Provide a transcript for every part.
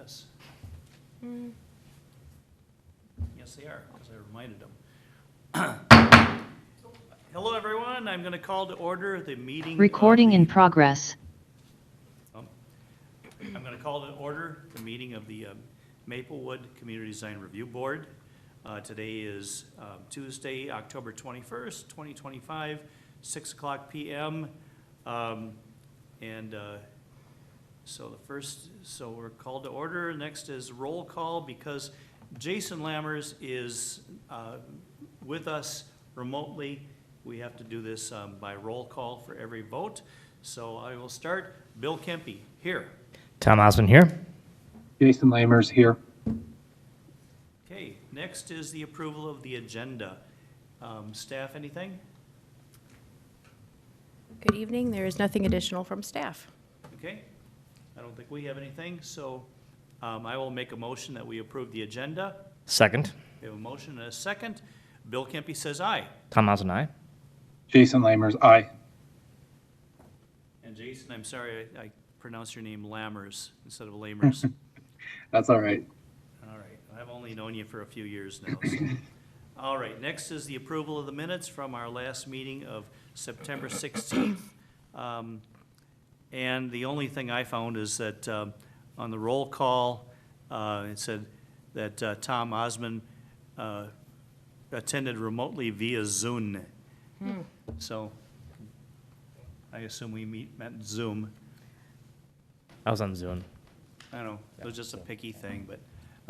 this. Yes, they are, because I reminded them. Hello, everyone. I'm going to call to order the meeting. Recording in progress. I'm going to call to order the meeting of the Maplewood Community Design Review Board. Today is Tuesday, October 21st, 2025, 6 o'clock p.m. So we're called to order. Next is roll call because Jason Lammers is with us remotely. We have to do this by roll call for every vote. So I will start. Bill Kempe, here. Tom Osmond here. Jason Lammers here. Okay, next is the approval of the agenda. Staff, anything? Good evening. There is nothing additional from staff. Okay, I don't think we have anything, so I will make a motion that we approve the agenda. Second. We have a motion and a second. Bill Kempe says aye. Tom Osmond, aye. Jason Lammers, aye. And Jason, I'm sorry, I pronounced your name Lammers instead of Lamers. That's all right. All right, I've only known you for a few years now. So. All right, next is the approval of the minutes from our last meeting of September 16th. And the only thing I found is that on the roll call, it said that Tom Osmond attended remotely via Zoom. So I assume we met Zoom. I was on Zoom. I don't know, it was just a picky thing, but,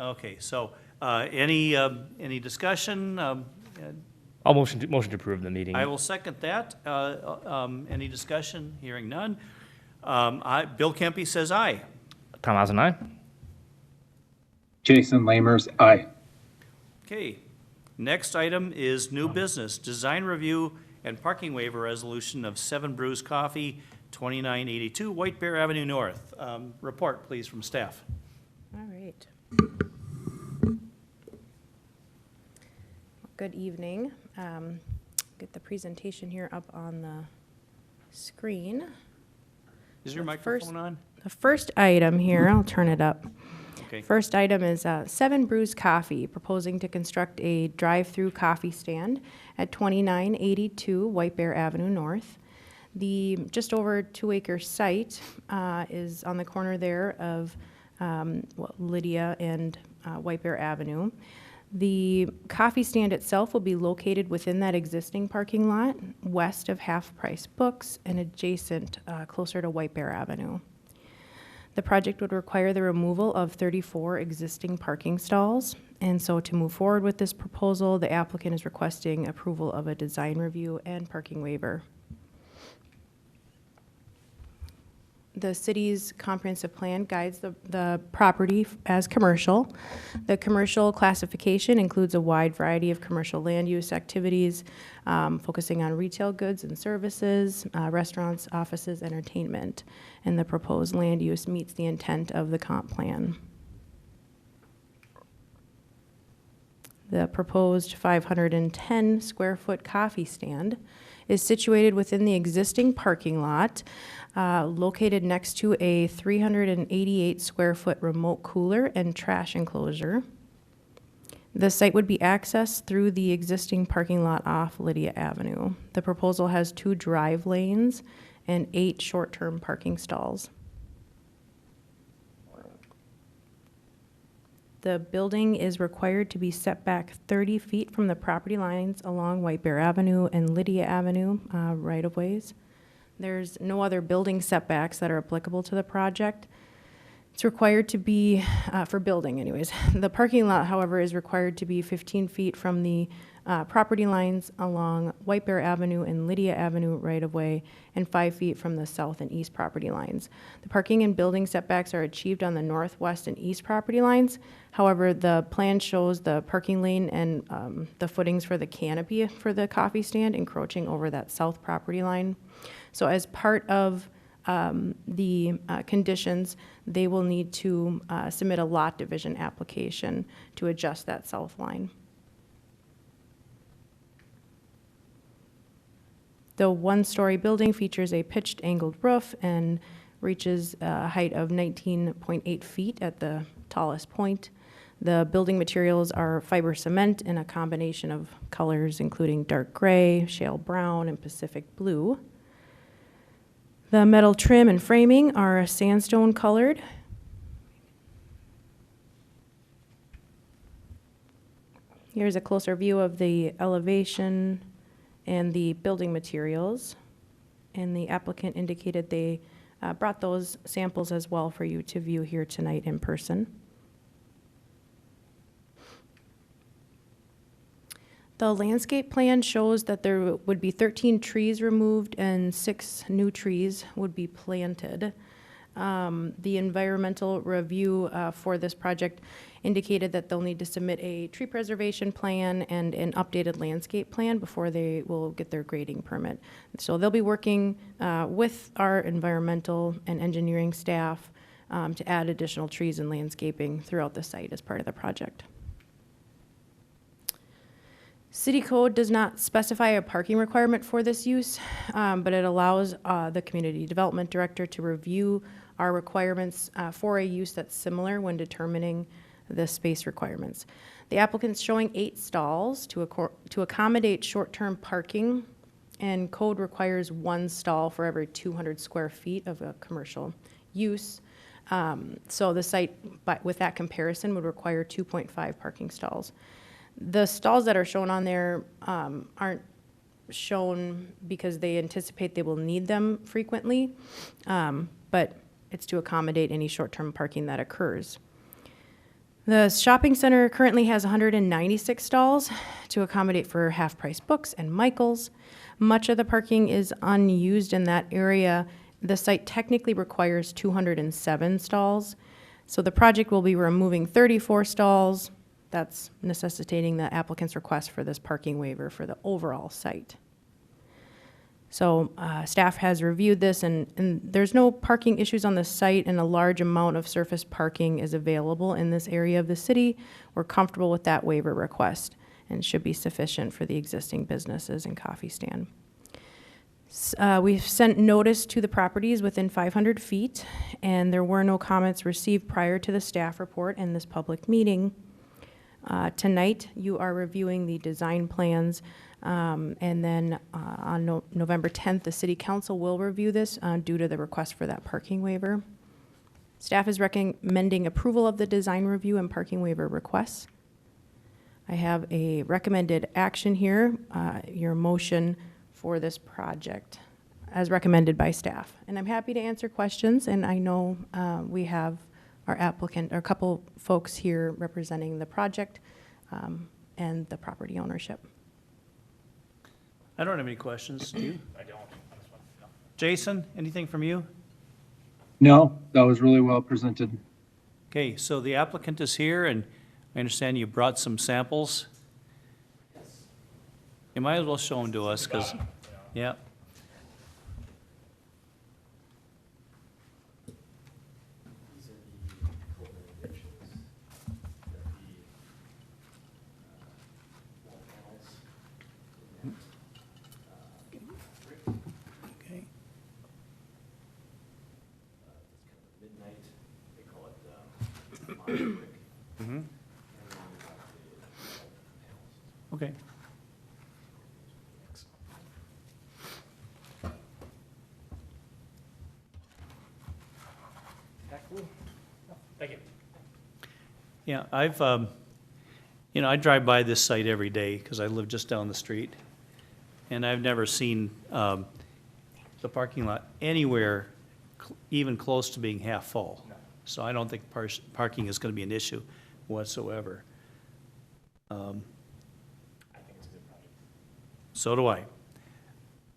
okay, so, any discussion? I'll motion to approve the meeting. I will second that. Any discussion? Hearing none. Bill Kempe says aye. Tom Osmond, aye. Jason Lammers, aye. Okay, next item is new business, design review and parking waiver resolution of 7 Brews Coffee, 2982 White Bear Avenue North. Report, please, from staff. All right. Good evening. Get the presentation here up on the screen. Is your The microphone first- on? The first item here, I'll turn it up. Okay. First item is 7 Brews Coffee, proposing to construct a drive-through coffee stand at 2982 White Bear Avenue North. The just over 2-acre site is on the corner there of Lydia and White Bear Avenue. The coffee stand itself will be located within that existing parking lot, west of Half Price Books and adjacent closer to White Bear Avenue. The project would require the removal of 34 existing parking stalls, and so to move forward with this proposal, the applicant is requesting approval of a design review and parking waiver. The city's comprehensive plan guides the property as commercial. The commercial classification includes a wide variety of commercial land use activities, focusing on retail goods and services, restaurants, offices, entertainment. And the proposed land use meets the intent of the comp plan. The proposed 510 square foot coffee stand is situated within the existing parking lot, located next to a 388 square foot remote cooler and trash enclosure. The site would be accessed through the existing parking lot off Lydia Avenue. The proposal has 2 drive lanes and 8 short-term parking stalls. The building is required to be set back 30 feet from the property lines along White Bear Avenue and Lydia Avenue right-of-ways. There's no other building setbacks that are applicable to the project. It's required to be, for building anyways. The parking lot, however, is required to be 15 feet from the property lines along White Bear Avenue and Lydia Avenue right-of-way and 5 feet from the south and east property lines. The parking and building setbacks are achieved on the northwest and east property lines. However, the plan shows the parking lane and the footings for the canopy for the coffee stand encroaching over that south property line. So as part of the conditions, they will need to submit a lot division application to adjust that south line. The 1-story building features a pitched angled roof and reaches a height of 19.8 feet at the tallest point. The building materials are fiber cement in a combination of colors, including dark gray, shale brown, and Pacific blue. The metal trim and framing are sandstone colored. Here's a closer view of the elevation and the building materials. And the applicant indicated they brought those samples as well for you to view here tonight in person. The landscape plan shows that there would be 13 trees removed and 6 new trees would be planted. The environmental review for this project indicated that they'll need to submit a tree preservation plan and an updated landscape plan before they will get their grading permit. So they'll be working with our environmental and engineering staff to add additional trees and landscaping throughout the site as part of the project. City code does not specify a parking requirement for this use, but it allows the community development director to review our requirements for a use that's similar when determining the space requirements. The applicant's showing 8 stalls to accommodate short-term parking, and code requires 1 stall for every 200 square feet of a commercial use. So the site, with that comparison, would require 2.5 parking stalls. The stalls that are shown on there aren't shown because they anticipate they will need them frequently, but it's to accommodate any short-term parking that occurs. The shopping center currently has 196 stalls to accommodate for half-price books and Michaels. Much of the parking is unused in that area. The site technically requires 207 stalls, so the project will be removing 34 stalls. That's necessitating the applicant's request for this parking waiver for the overall site. So staff has reviewed this, and there's no parking issues on the site, and a large amount of surface parking is available in this area of the city. We're comfortable with that waiver request and should be sufficient for the existing businesses and coffee stand. We've sent notice to the properties within 500 feet, and there were no comments received prior to the staff report and this public meeting. Tonight, you are reviewing the design plans, and then on November 10th, the City Council will review this due to the request for that parking waiver. Staff is recommending approval of the design review and parking waiver requests. I have a recommended action here, your motion for this project as recommended by staff. And I'm happy to answer questions, and I know we have our applicant, or a couple folks here representing the project and the property ownership. I don't have any questions. Do you? I don't. Jason, anything from you? No, that was really well presented. Okay, so the applicant is here, and I understand you brought some samples. You might as well show them to us, because, yeah. Okay. Midnight, they call it modern brick. Mhm. Okay. Thank you. Yeah, I drive by this site every day because I live just down the street. And I've never seen the parking lot anywhere even close to being half full. No. So I don't think parking is going to be an issue whatsoever. I think it's a good project. So do I.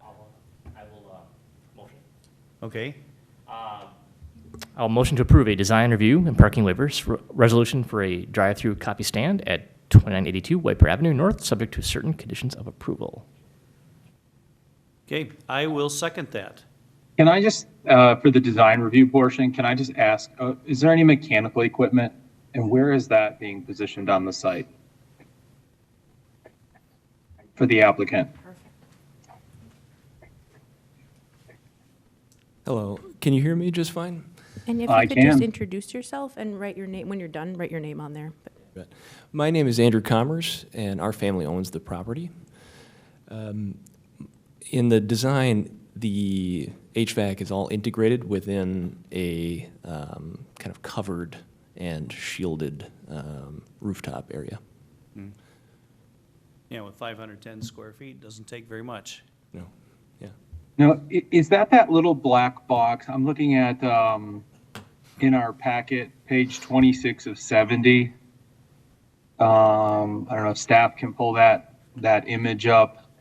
I will motion. Okay, I'll motion to approve a design review and parking waivers resolution for a drive-through copy stand at 2982 White Bear Avenue North, subject to certain conditions of approval. okay, I will second that. Can I just, for the design review portion, can I just ask, is there any mechanical equipment, and where is that being positioned on the site for the applicant? Hello, can you hear me just fine? And if I you could just can. introduce yourself and write your name, when you're done, write your name on there. But my name is Andrew Commerce, and our family owns the property. In the design, the HVAC is all integrated within a kind of covered and shielded rooftop area. Yeah, with 510 square feet, doesn't take very much. No, yeah. Now, is that little black box? I'm looking at, in our packet, page 26 of 70. I don't know if staff can pull that image up.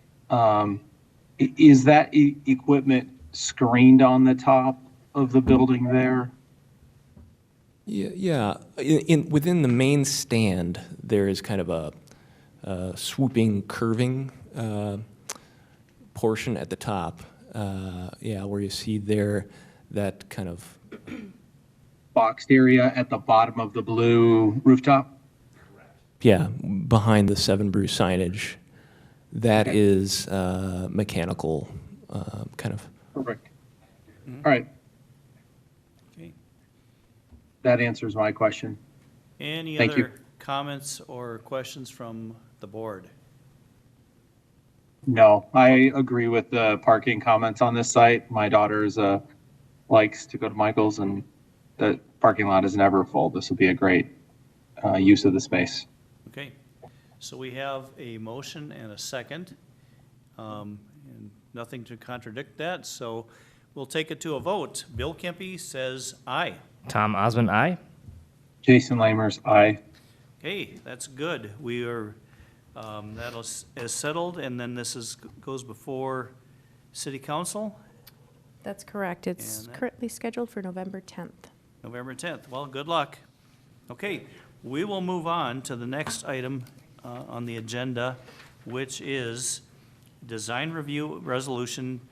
Is that equipment screened on the top of the building there? Yeah. Within the main stand, there is kind of a swooping, curving portion at the top. Where you see there that kind of. Boxed area at the bottom of the blue rooftop? Yeah, behind the 7 Brew signage. That is mechanical, kind of. Perfect. All right, Okay. that answers my question. Any Thank you. other comments or questions from the board? No, I agree with the parking comments on this site. My daughter likes to go to Michael's, and the parking lot is never full. This will be a great use of the space. Okay, so we have a motion and a second, and nothing to contradict that, so we'll take it to a vote. Bill Kempe says aye. Tom Osmond, aye. Jason Lamers, aye. Okay, that's good. We are, is settled, and then this goes before city council, That's correct. It's And that- currently scheduled for November 10th. November 10th. Well, good luck. Okay, we will move on to the next item on the agenda, which is design review resolution,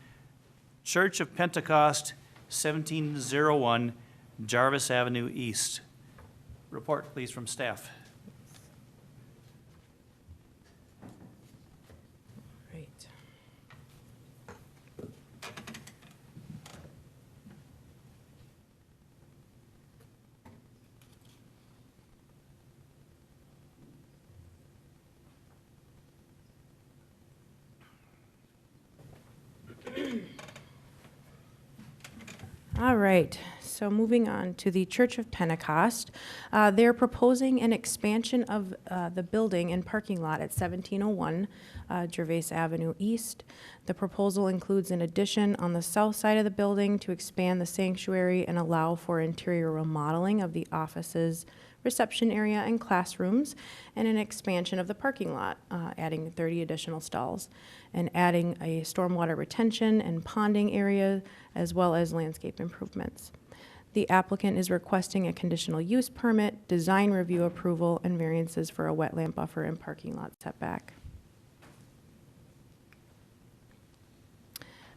Church of Pentecost, 1701 Jarvis Avenue East. Report, please, from staff. Right. All right, so moving on to the Church of Pentecost. They're proposing an expansion of the building and parking lot at 1701 Gervais Avenue East. The proposal includes an addition on the south side of the building to expand the sanctuary and allow for interior remodeling of the offices, reception area, and classrooms, and an expansion of the parking lot, adding 30 additional stalls, and adding a stormwater retention and ponding area, as well as landscape improvements. The applicant is requesting a conditional use permit, design review approval, and variances for a wetland buffer and parking lot setback.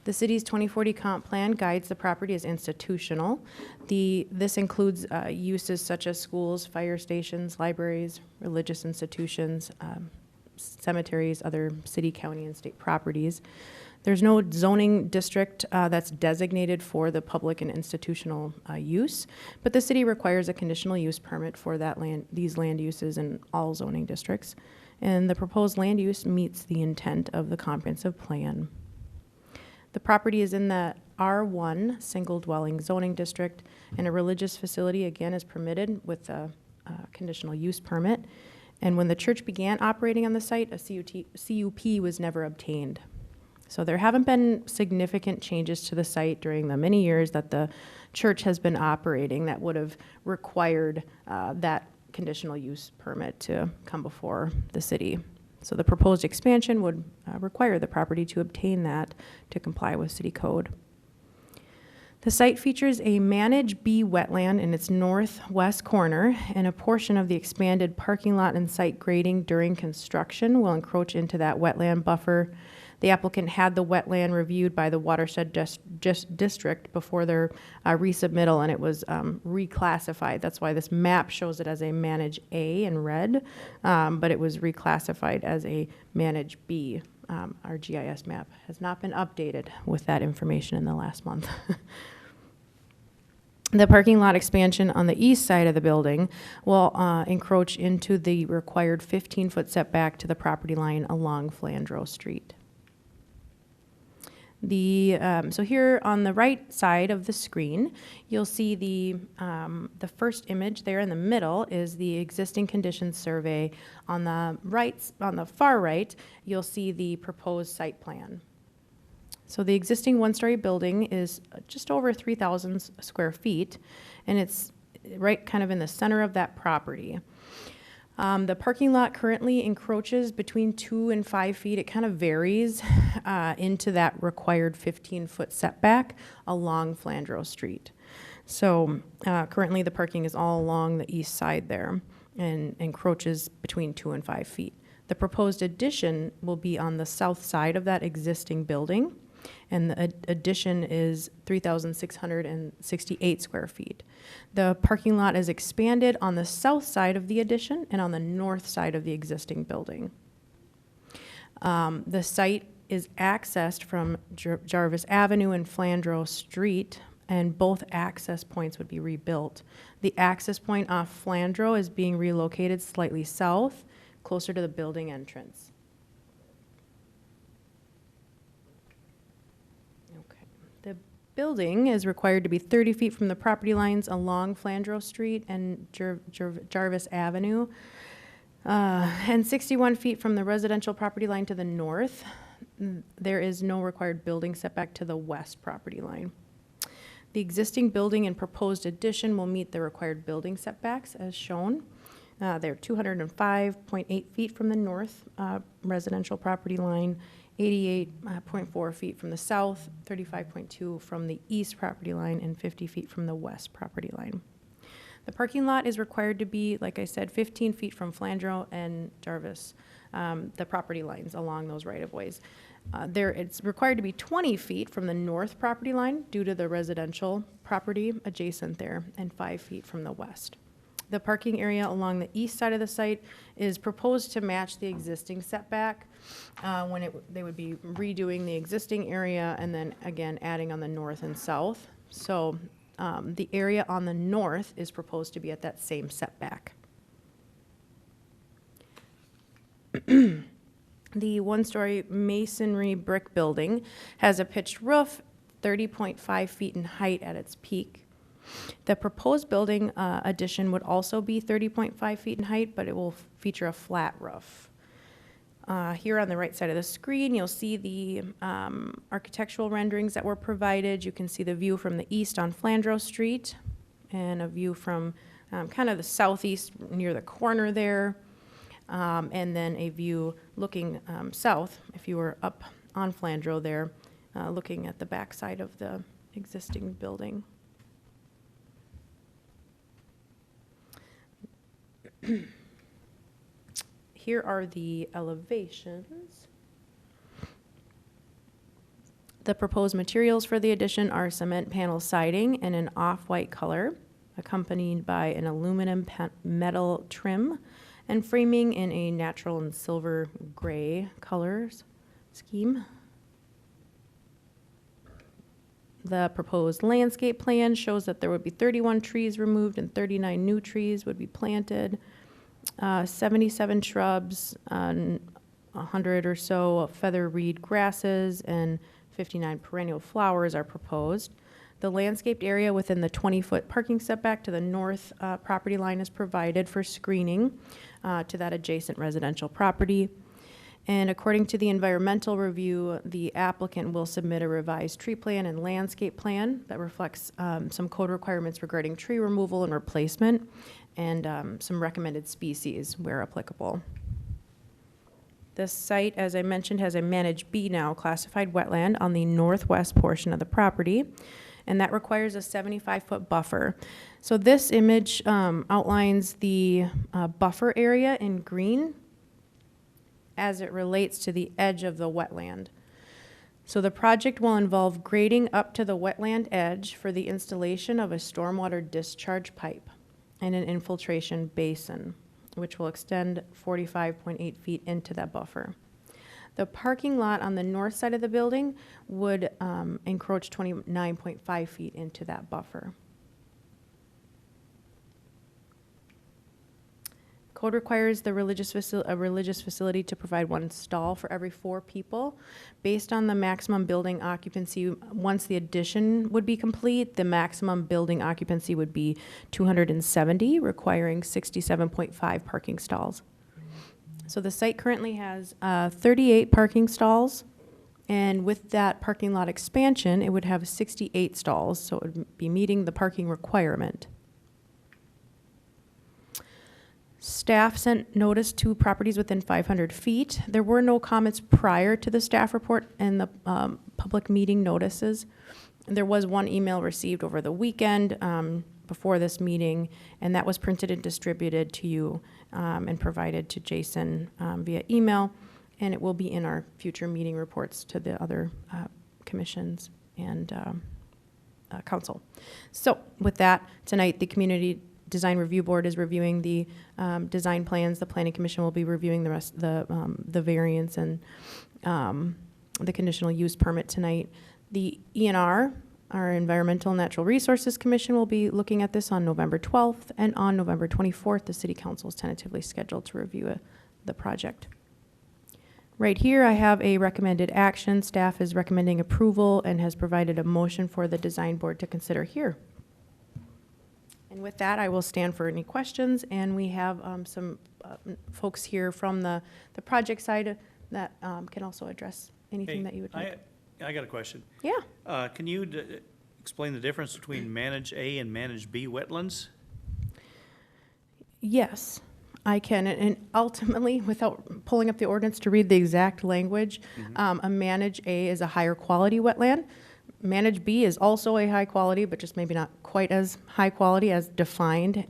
The city's 2040 comp plan guides the property as institutional. This includes uses such as schools, fire stations, libraries, religious institutions, cemeteries, other city, county, and state properties. There's no zoning district that's designated for the public and institutional use, but the city requires a conditional use permit for these land uses in all zoning districts. And the proposed land use meets the intent of the comprehensive plan. The property is in the R1 single dwelling zoning district, and a religious facility again is permitted with a conditional use permit. And when the church began operating on the site, a CUP was never obtained. So there haven't been significant changes to the site during the many years that the church has been operating that would have required that conditional use permit to come before the city. So the proposed expansion would require the property to obtain that to comply with city code. The site features a managed B wetland in its northwest corner, and a portion of the expanded parking lot and site grading during construction will encroach into that wetland buffer. The applicant had the wetland reviewed by the watershed district before their resubmittal, and it was reclassified. That's why this map shows it as a manage A in red, but it was reclassified as a manage B. Our GIS map has not been updated with that information in the last month. The parking lot expansion on the east side of the building will encroach into the required 15-foot setback to the property line along Flandreau Street. So here on the right side of the screen, you'll see the first image there in the middle is the existing conditions survey. On the far right, you'll see the proposed site plan. So the existing one-story building is just over 3,000 square feet, and it's right kind of in the center of that property. The parking lot currently encroaches between 2 and 5 feet. It kind of varies into that required 15-foot setback along Flandreau Street. So currently the parking is all along the east side there and encroaches between 2 and 5 feet. The proposed addition will be on the south side of that existing building, and the addition is 3,668 square feet. The parking lot is expanded on the south side of the addition and on the north side of the existing building. The site is accessed from Jarvis Avenue and Flandreau Street, and both access points would be rebuilt. The access point off Flandreau is being relocated slightly south, closer to the building entrance. The building is required to be 30 feet from the property lines along Flandreau Street and Jarvis Avenue, and 61 feet from the residential property line to the north. There is no required building setback to the west property line. The existing building and proposed addition will meet the required building setbacks as shown. They're 205.8 feet from the north residential property line, 88.4 feet from the south, 35.2 from the east property line, and 50 feet from the west property line. The parking lot is required to be, like I said, 15 feet from Flandreau and Jarvis, the property lines along those right-of-ways. It's required to be 20 feet from the north property line due to the residential property adjacent there, and 5 feet from the west. The parking area along the east side of the site is proposed to match the existing setback they would be redoing the existing area and then again adding on the north and south. So the area on the north is proposed to be at that same setback. The one-story masonry brick building has a pitched roof, 30.5 feet in height at its peak. The proposed building addition would also be 30.5 feet in height, but it will feature a flat roof. Here on the right side of the screen, you'll see the architectural renderings that were provided. You can see the view from the east on Flandreau Street and a view from kind of the southeast near the corner there, and then a view looking south if you were up on Flandreau there, looking at the back side of the existing building. Here are the elevations. The proposed materials for the addition are cement panel siding in an off-white color, accompanied by an aluminum metal trim and framing in a natural and silver gray colors scheme. The proposed landscape plan shows that there would be 31 trees removed and 39 new trees would be planted. 77 shrubs, 100 or so feather reed grasses, and 59 perennial flowers are proposed. The landscaped area within the 20-foot parking setback to the north property line is provided for screening to that adjacent residential property. And according to the environmental review, the applicant will submit a revised tree plan and landscape plan that reflects some code requirements regarding tree removal and replacement, and some recommended species where applicable. This site, as I mentioned, has a managed B now classified wetland on the northwest portion of the property, and that requires a 75-foot buffer. So this image outlines the buffer area in green as it relates to the edge of the wetland. So the project will involve grading up to the wetland edge for the installation of a stormwater discharge pipe and an infiltration basin, which will extend 45.8 feet into that buffer. The parking lot on the north side of the building would encroach 29.5 feet into that buffer. Code requires a religious facility to provide one stall for every 4 people. Based on the maximum building occupancy, once the addition would be complete, the maximum building occupancy would be 270, requiring 67.5 parking stalls. So the site currently has 38 parking stalls, and with that parking lot expansion, it would have 68 stalls, so it would be meeting the parking requirement. Staff sent notice to properties within 500 feet. There were no comments prior to the staff report and the public meeting notices. There was one email received over the weekend before this meeting, and that was printed and distributed to you and provided to Jason via email, and it will be in our future meeting reports to the other commissions and council. So with that, tonight the Community Design Review Board is reviewing the design plans. The Planning Commission will be reviewing the rest, the variance and the conditional use permit tonight. The ENR, our Environmental and Natural Resources Commission, will be looking at this on November 12th, and on November 24th, the City Council is tentatively scheduled to review the project. Right here, I have a recommended action. Staff is recommending approval and has provided a motion for the Design Board to consider here. And with that, I will stand for any questions, and we have some folks here from the project side that can also address anything Hey, that you would like. I got a question. Yeah. Can you explain the difference between Manage A and Manage B wetlands? Yes, I can. And ultimately, without pulling up the ordinance to read the exact language, a Manage A is a higher quality wetland. Manage B is also a high quality, but just maybe not quite as high quality as defined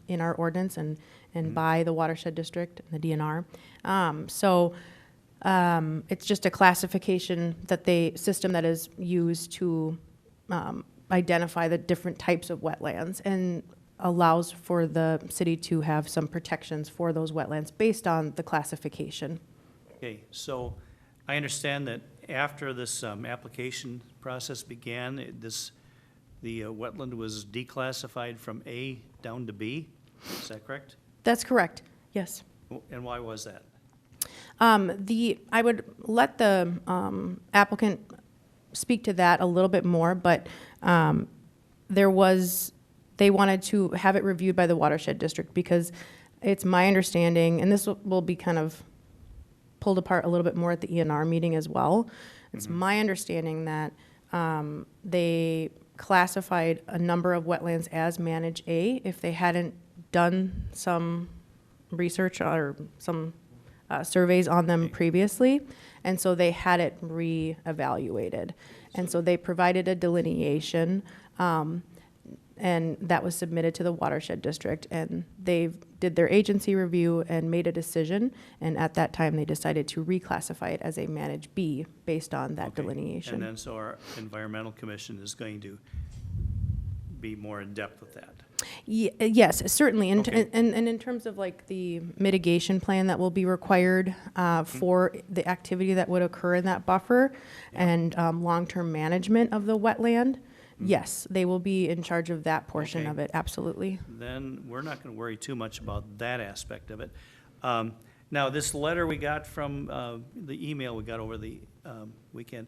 in our ordinance and by the watershed district and the DNR. It's just a classification system that is used to identify the different types of wetlands and allows for the city to have some protections for those wetlands based on the classification. Okay, so I understand that after this application process began, the wetland was declassified from A down to B. Is that correct? That's correct, yes. And why was that? I would let the applicant speak to that a little bit more, but they wanted to have it reviewed by the watershed district because it's my understanding, and this will be kind of pulled apart a little bit more at the ENR meeting as well. It's my understanding that they classified a number of wetlands as Manage A if they hadn't done some research or some surveys on them previously, and so they had it re-evaluated. And so they provided a delineation, and that was submitted to the watershed district, and they did their agency review and made a decision, and at that time they decided to reclassify it as a Manage B based on that Okay. delineation. And then so our environmental commission is going to be more in depth with that. Yes, certainly, and Okay. in terms of like the mitigation plan that will be required for the activity that would occur in that buffer and long-term management of the wetland, yes, they will be in charge of that portion Okay. of it, absolutely. Then we're not going to worry too much about that aspect of it. Now, this letter we got from, the email we got over the weekend,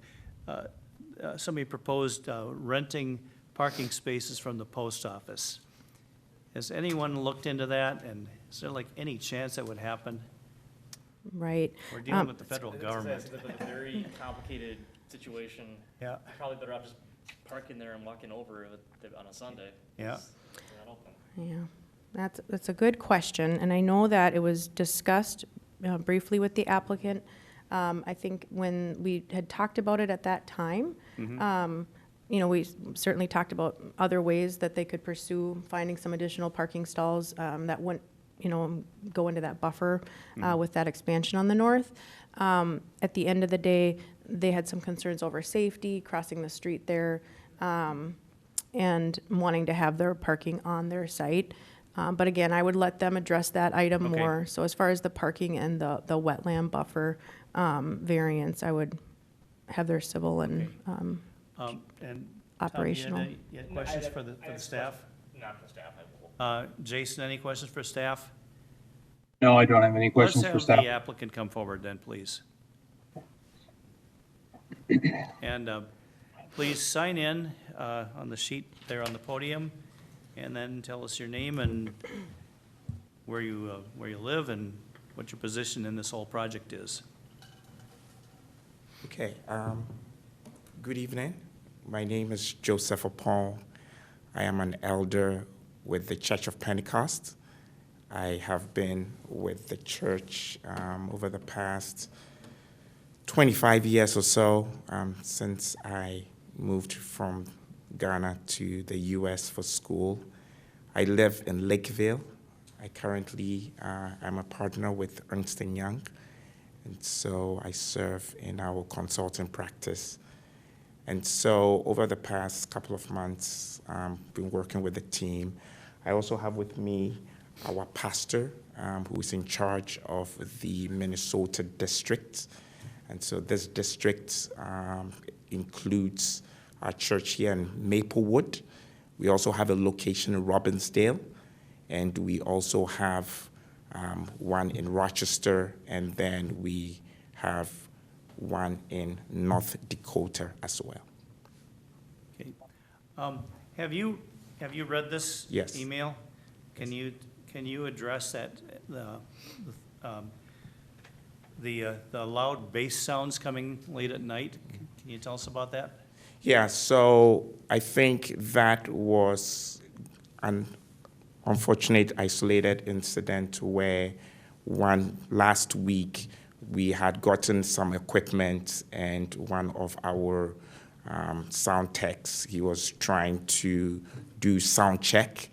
somebody proposed renting parking spaces from the post office. Has anyone looked into that, and is there like any chance that would happen? Right. We're dealing with the federal government. It's a very complicated situation. Yeah. Probably better off just parking there and walking over on a Sunday. Yeah. They're not open. Yeah, that's a good question, and I know that it was discussed briefly with the applicant. I think when we had talked about it at that time, we certainly talked about other ways that they could pursue finding some additional parking stalls that wouldn't, go into that buffer with that expansion on the north. At the end of the day, they had some concerns over safety, crossing the street there, and wanting to have their parking on their site. But again, I would let them address that item Okay. more. So as far as the parking and the wetland buffer variance, I would have their civil and And Tom, operational. you had questions for the staff? Not for the staff, I will. Jason, any questions for staff? No, I don't have any questions for Let's staff. have the applicant come forward then, please. And please sign in on the sheet there on the podium, and then tell us your name and where you live and what your position in this whole project is. Okay, good evening. My name is Joseph Opon. I am an elder with the Church of Pentecost. I have been with the church over the past 25 years or so, since I moved from Ghana to the US for school. I live in Lakeville. I currently am a partner with Ernst & Young, and so I serve in our consulting practice. And so over the past couple of months, been working with the team. I also have with me our pastor, who is in charge of the Minnesota district. And so this district includes our church here in Maplewood. We also have a location in Robbinsdale, and we also have one in Rochester, and then we have one in North Dakota as well. Okay. Have you read this Yes. email? Can you address that, the loud bass sounds coming late at night? Can you tell us about that? Yeah, so I think that was an unfortunate isolated incident where last week we had gotten some equipment, and one of our sound techs, he was trying to do sound check.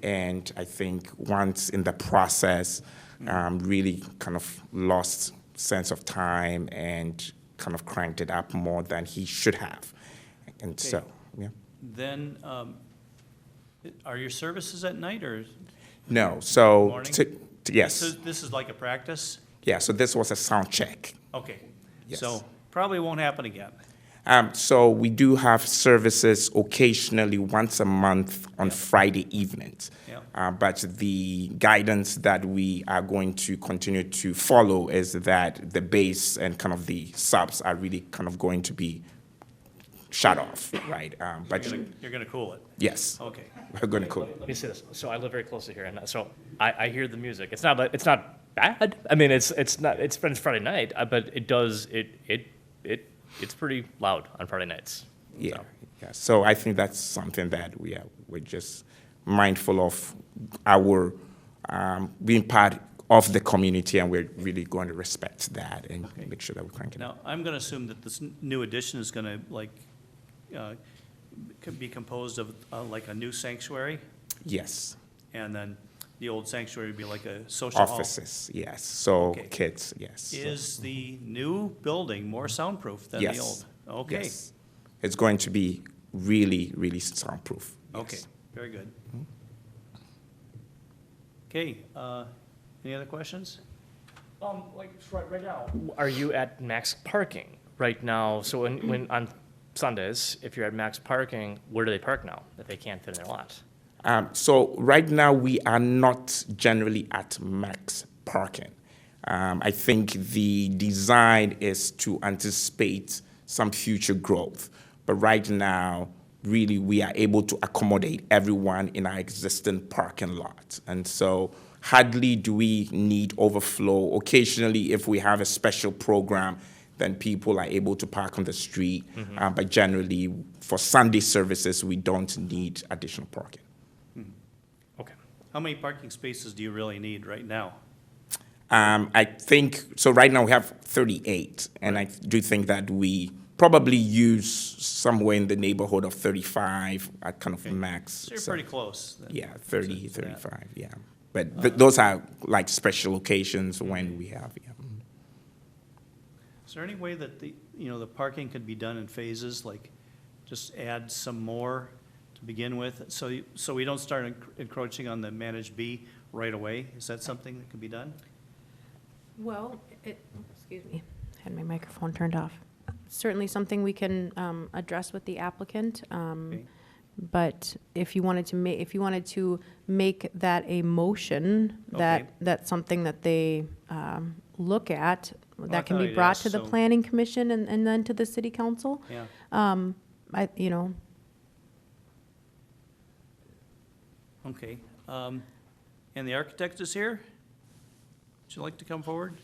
And I think once in the process, really kind of lost sense of time and kind of cranked it up more than he should have. And Okay. so, yeah. Then, are your services at night or? No, so, Morning? yes, This is like a practice? yeah, so this was a sound check. Okay. Yes. So probably won't happen again. So we do have services occasionally once a month on Friday evenings. Yeah. But the guidance that we are going to continue to follow is that the bass and kind of the subs are really kind of going to be shut off, right? But You're gonna cool it? yes, Okay. we're going to cool. Let me say this. So I live very closely here, and so I hear the music. It's not bad. I mean, it's not. It's Friday night, but it's pretty loud on Friday nights. Yeah, So. yeah. So I think that's something that we're just mindful of our being part of the community, and we're really going to respect that and Okay. make sure that we crank it up. Now, I'm gonna assume that this new addition is gonna could be composed of like a new sanctuary, Yes, and then the old sanctuary would be like a social hall. offices, yes. So Okay. kids, yes. So, Is the new building more soundproof than the yes. old? Okay, Yes. It's going to be really, really soundproof. okay, Yes. very good. Okay, any other questions? Right now, are you at max parking right now? So when on Sundays, if you're at max parking, where do they park now if they can't fit in their lot? So right now, we are not generally at max parking. I think the design is to anticipate some future growth. But right now, really, we are able to accommodate everyone in our existing parking lot. And so hardly do we need overflow. Occasionally, if we have a special program, then people are able to park on the street. But generally, for Sunday services, we don't need additional parking. Okay. How many parking spaces do you really need right now? I think, so right now we have 38, and I do think that we probably use somewhere in the neighborhood of 35 at kind of max. So you're pretty close. then. Yeah, 30, to that. 35, yeah. But those are like special occasions when we have, yeah. Is there any way that the parking could be done in phases, like just add some more to begin with, so we don't start encroaching on the managed B right away? Is that something that could be done? Well, excuse me, had my microphone turned off. Certainly something we can address with the applicant. Okay. But if you wanted to make that a motion, Okay. that's something that they look at, I that can thought be I'd brought ask, to the so- planning commission and then to the city council. Yeah. You know, Okay. And the architect is here? Would you like to come forward?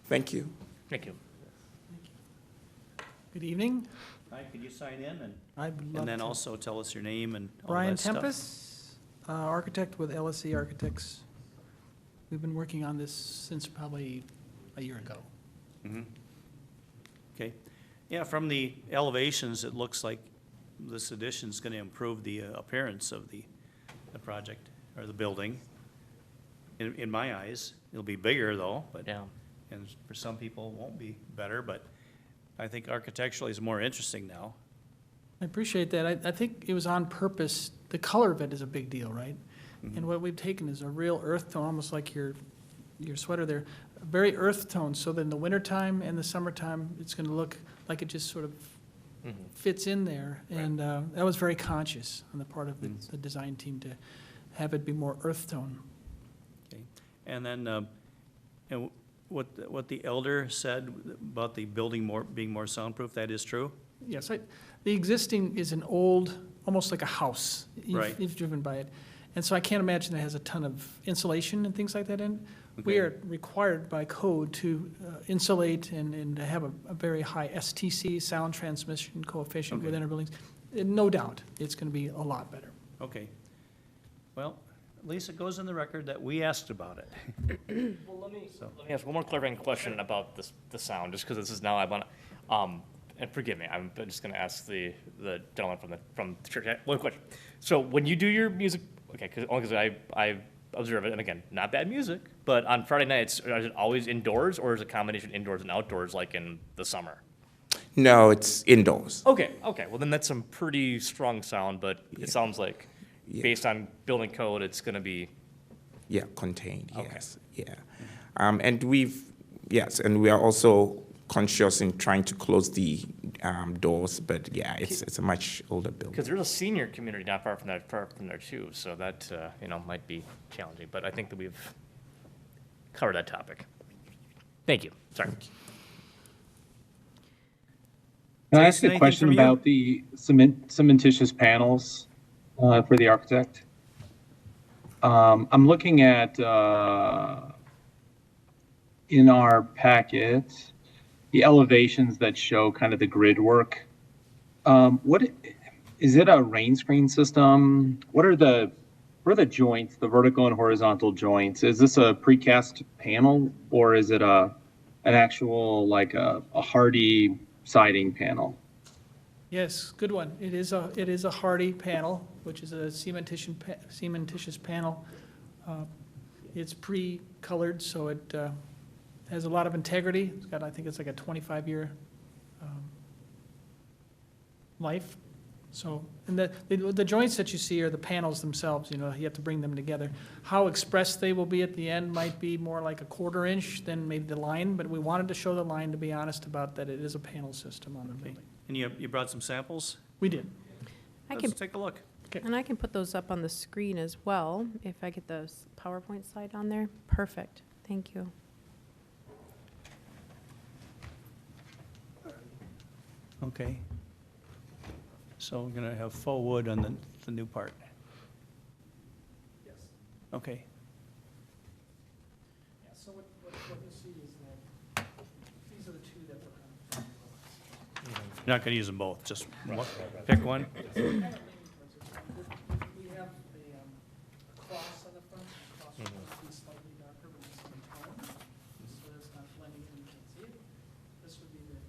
Thank you. Thank you. Good evening. Hi, could you sign in I'd love and then to. also tell us your name and all Brian that stuff? Tempest, architect with LSE Architects. We've been working on this since probably a year ago. Mhm. Okay. Yeah, from the elevations, it looks like this addition's gonna improve the appearance of the project, or the building. In my eyes, it'll be bigger though, but, Yeah. and for some people, it won't be better, but I think architecturally is more interesting now. I appreciate that. I think it was on purpose. The color of it is a big deal, right? And what we've taken is a real earth tone, almost like your sweater there, a very earth tone, so that in the wintertime and the summertime, it's gonna look like it just sort of fits in there. And that was very conscious on the part of the design team to have it be more earth tone. Okay. And then, and what the elder said about the building being more soundproof, that is true? Yes, the existing is an old, almost like a house. Right. You've driven by it. And so I can't imagine it has a ton of insulation and things like that in it. We Okay. are required by code to insulate and to have a very high STC, sound transmission coefficient Okay. within our buildings. And no doubt, it's going to be a lot better. Okay. Well, at least it goes in the record that we asked about it. Well, let me ask one more clarifying question about the sound, just because this is now, I want to, and forgive me, I'm just going to ask the gentleman from the church, one question. So when you do your music, okay, only because I observe it, and again, not bad music, but on Friday nights, is it always indoors, or is it a combination indoors and outdoors, like in the summer? No, it's indoors. Okay, well then that's some pretty strong sound, but Yeah. it sounds like, Yeah. based on building code, it's going to be, Yeah, contained, Okay. yes, yeah. And we are also conscious in trying to close the doors, but yeah, it's a much older building. because there's a senior community not far from there too, so that, might be challenging, but I think that we've covered that topic. Thank you, sorry. Can I ask Jason, a anything question from you? about the cementitious panels for the architect? I'm looking at in our packet the elevations that show kind of the grid work. What is it, a rain screen system? What are the joints, the vertical and horizontal joints? Is this a precast panel, or is it an actual like a hardy siding panel? Yes, good one. It is a hardy panel, which is a cementitious panel. It's pre-colored, so it has a lot of integrity. It's got, I think it's like a 25-year life. So, and the joints that you see are the panels themselves, you have to bring them together. How expressed they will be at the end might be more like a 1/4 inch than maybe the line, but we wanted to show the line, to be honest about that it is a panel system on the building. And you brought some samples? We did. I Let's can, take a look. and I can put those up on the screen as well, if I get the PowerPoint slide on there. Perfect, thank you. Okay. So we're gonna have faux wood on the new part. Yes. Okay. Yeah, so what you'll see is that these are the two that we're kind of. You're not gonna use them both, just pick one? We have a cross on the front, the cross will be slightly darker, but it's in tone, so that's not blending in, you can see it. This would be the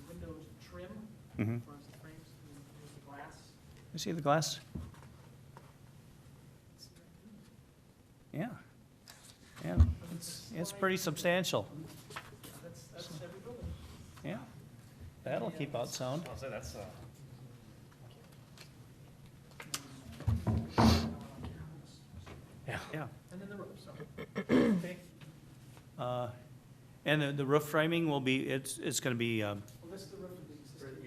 windows trim, Mhm. as far as the frames, and here's the glass. You see the glass? Yeah. Yeah, it's pretty substantial. That's every building. Yeah. That'll keep out sound. I'll say that's, Yeah. And then the roof, so. Okay. And the roof framing will be, it's gonna be, Well, this is the roof of the existing.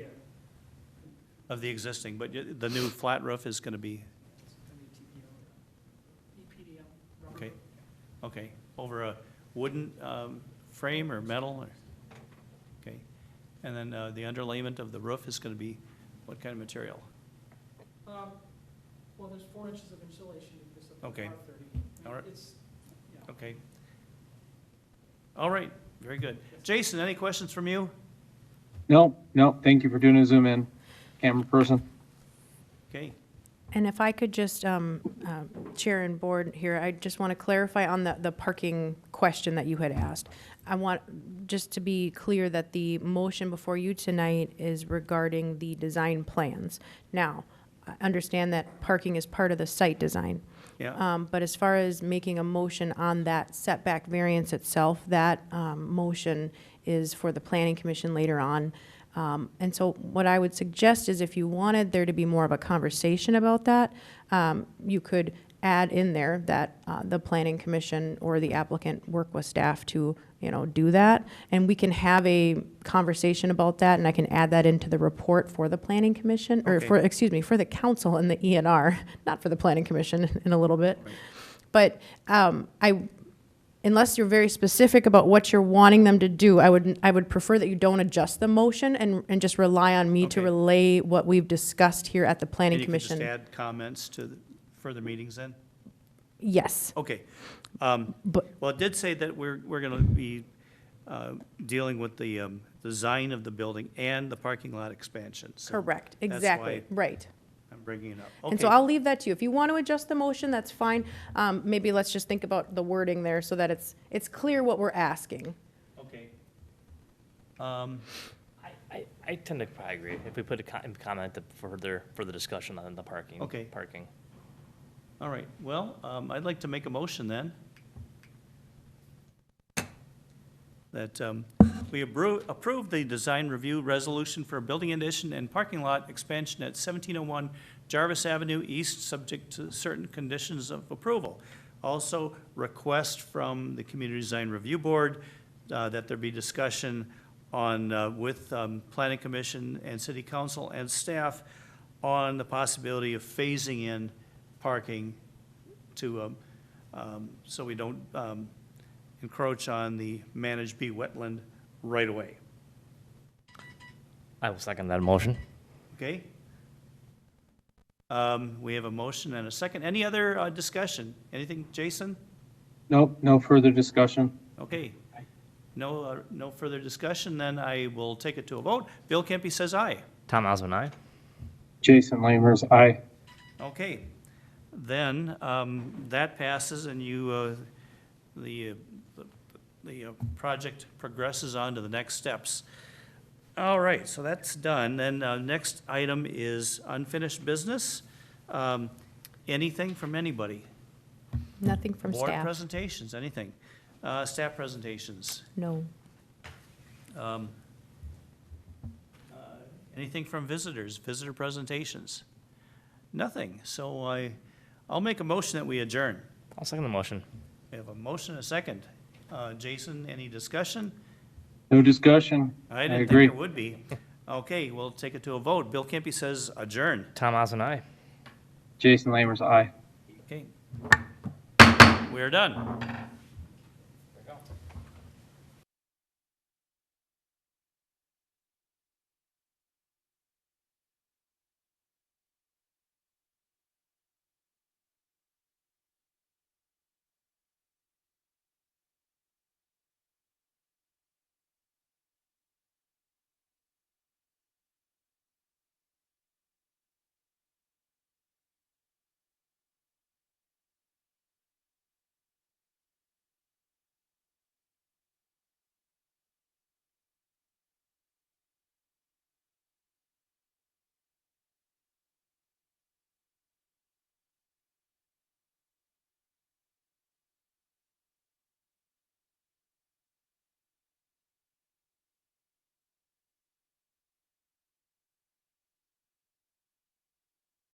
Yeah. Of the existing, but the new flat roof is gonna be, okay, okay, over a wooden, frame or metal, or, okay. And then, the underlayment of the roof is gonna be what kind of material? Well, there's 4 inches of insulation, because of the Okay. R30. All right. It's, yeah. Okay. All right, very good. Jason, any questions from you? No, no, thank you for doing a zoom in, camera person. Okay, And if I could just, Chair and Board here, I just want to clarify on the parking question that you had asked. I want just to be clear that the motion before you tonight is regarding the design plans. Now, I understand that parking is part of the site design. yeah, But as far as making a motion on that setback variance itself, that motion is for the planning commission later on. And so what I would suggest is if you wanted there to be more of a conversation about that, you could add in there that the planning commission or the applicant work with staff to, do that. And we can have a conversation about that, and I can add that into the report for the planning commission, or Okay. for the council and the ENR, not for the planning commission in a little bit. But unless you're very specific about what you're wanting them to do, I would prefer that you don't adjust the motion and just rely on me to Okay. relay what we've discussed here at the planning and you can just commission. add comments to the further meetings then? Yes, Okay. but, Well, it did say that we're gonna be dealing with the design of the building and the parking lot expansion. So correct, that's exactly, why right. I'm bringing it up. And so Okay. I'll leave that to you. If you want to adjust the motion, that's fine. Maybe let's just think about the wording there so that it's clear what we're asking. Okay. I tend to probably agree. If we put a comment to further discussion on the parking. Okay. Parking. All right, well, I'd like to make a motion then. That we approve the design review resolution for a building addition and parking lot expansion at 1701 Jarvis Avenue East, subject to certain conditions of approval. Also, request from the Community Design Review Board that there be discussion on, with Planning Commission and City Council and staff on the possibility of phasing in parking to, so we don't encroach on the managed B wetland right away. I will second that motion. Okay? We have a motion and a second. Any other discussion? Anything, Jason? Nope, no further discussion. Okay. No further discussion, then I will take it to a vote. Bill Kempy says aye. Tom Osmond, aye. Jason Lamers, aye. Okay. Then, that passes and you, the project progresses on to the next steps. All right, so that's done. Then, next item is unfinished business. Anything from anybody? Nothing from Board staff. presentations, anything? Staff presentations? No. Anything from visitors, visitor presentations? Nothing. So I'll make a motion that we adjourn. I'll second the motion. We have a motion, and a second. Jason, any discussion? No discussion. I I didn't think agree. there would be. Okay, we'll take it to a vote. Bill Kempy says adjourn. Tom Osmond, aye. Jason Lamers, aye. Okay. We're done.